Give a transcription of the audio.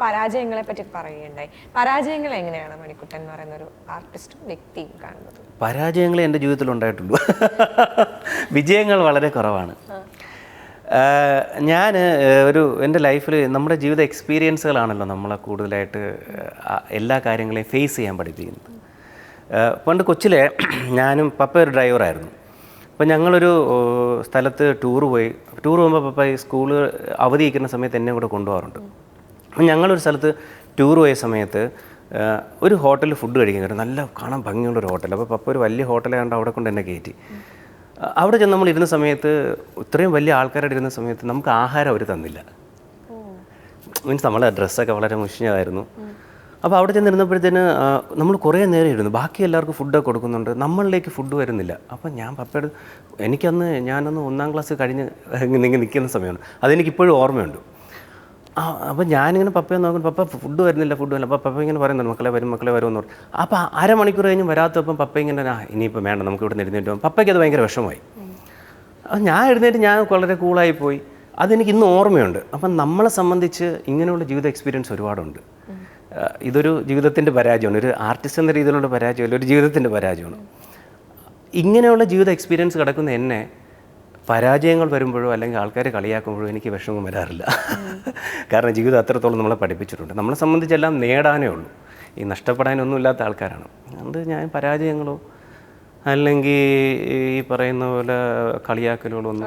പരാജയങ്ങളെ പറ്റി പറയുകയുണ്ടായി. പരാജയങ്ങൾ എങ്ങനെയാണ് മണിക്കുട്ടൻ എന്ന് പറയുന്ന ഒരു ആർട്ടിസ്റ്റും വ്യക്തിയും കാണുന്നത്? പരാജയങ്ങൾ എൻ്റെ ജീവിതത്തിൽ ഉണ്ടായിട്ടുള്ളൂ. വിജയങ്ങൾ വളരെ കുറവാണ്. ഞാൻ എൻ്റെ ലൈഫിൽ നമ്മുടെ ജീവിത എക്സ്പീരിയൻസുകളാണല്ലോ നമ്മളെ കൂടുതലായിട്ട് എല്ലാ കാര്യങ്ങളെയും ഫേസ് ചെയ്യാൻ പഠിപ്പിക്കുന്നത്. പണ്ട് കൊച്ചിലെ ഞാനും പപ്പ ഒരു ഡ്രൈവറായിരുന്നു. അപ്പോൾ ഞങ്ങളൊരു സ്ഥലത്ത് ടൂർ പോകുമ്പോൾ പപ്പ ഈ സ്കൂള് അവധിയിരിക്കുന്ന സമയത്ത് എന്നെ കൂടെ കൊണ്ടുപോകാറുണ്ട്. അപ്പം ഞങ്ങളൊരു സ്ഥലത്ത് ടൂർ പോയ സമയത്ത് ഒരു ഹോട്ടലിൽ ഫുഡ് കഴിക്കാൻ കയറി. നല്ല കാണാൻ ഭംഗിയുള്ളൊരു ഹോട്ടൽ. അപ്പോൾ പപ്പ ഒരു വലിയ ഹോട്ടലായതുകൊണ്ട് അവിടെ കൊണ്ട് എന്നെ കയറ്റി. അവിടെ ചെന്ന് നമ്മൾ ഇരുന്ന സമയത്ത്, ഇത്രയും വലിയ ആൾക്കാരുടെ ഇരുന്ന സമയത്ത് നമുക്ക് ആഹാരം അവർ തന്നില്ല. മീൻസ് നമ്മളെ ഡ്രസ്സൊക്കെ വളരെ മുഷിഞ്ഞതായിരുന്നു. അപ്പോൾ അവിടെ ചെന്നിരുന്നപ്പോഴത്തേന് നമ്മൾ കുറേ നേരം ഇരുന്നു. ബാക്കി എല്ലാവർക്കും ഫുഡൊക്കെ കൊടുക്കുന്നുണ്ട്, നമ്മളിലേക്ക് ഫുഡ് വരുന്നില്ല. അപ്പം ഞാൻ പപ്പയോട്, ഞാനൊന്ന് 1ാം ക്ലാസ് കഴിഞ്ഞ് നിൽക്കുന്ന സമയമാണ്, അതെനിക്കിപ്പോഴും ഓർമ്മയുണ്ട്. അപ്പോൾ ഞാനിങ്ങനെ പപ്പയെ നോക്കുന്നു, പപ്പ ഫുഡ് വരുന്നില്ല. അപ്പോൾ പപ്പ ഇങ്ങനെ പറയുന്നുണ്ട്, മക്കളെ വരുമെന്ന് പറഞ്ഞു. അപ്പോൾ അരമണിക്കൂർ കഴിഞ്ഞ് വരാത്തപ്പം പപ്പ ഇങ്ങനെ, ഇനിയിപ്പോൾ വേണ്ട, നമുക്ക് ഇവിടെ നിന്ന് എഴുന്നേറ്റ് പോകും. പപ്പയ്ക്ക് അത് ഭയങ്കര വിഷമമായി. അപ്പോൾ ഞാൻ വളരെ കൂളായി പോയി. അതെനിക്ക് ഇന്ന് ഓർമ്മയുണ്ട്. അപ്പം നമ്മളെ സംബന്ധിച്ച് ഇങ്ങനെയുള്ള ജീവിത എക്സ്പീരിയൻസ് ഒരുപാടുണ്ട്. ഇതൊരു ജീവിതത്തിൻ്റെ പരാജയമാണ്, ഒരു ആർട്ടിസ്റ്റ് എന്ന രീതിയിലുള്ള പരാജയമല്ല, ഒരു ജീവിതത്തിൻ്റെ പരാജയമാണ്. ഇങ്ങനെയുള്ള ജീവിത എക്സ്പീരിയൻസ് കിടക്കുന്ന എന്നെ പരാജയങ്ങൾ വരുമ്പോഴോ അല്ലെങ്കിൽ ആൾക്കാരെ കളിയാക്കുമ്പോഴോ എനിക്ക് വിഷമം വരാറില്ല. കാരണം ജീവിതം അത്രത്തോളം നമ്മളെ പഠിപ്പിച്ചിട്ടുണ്ട്. നമ്മളെ സംബന്ധിച്ചെല്ലാം നേടാനേ ഉള്ളൂ, ഈ നഷ്ടപ്പെടാനൊന്നും ഇല്ലാത്ത ആൾക്കാരാണ്. അതുകൊണ്ട് ഞാൻ പരാജയങ്ങളോ അല്ലെങ്കിൽ ഈ പറയുന്ന പോലെ കളിയാക്കലുകളോ ഒന്നും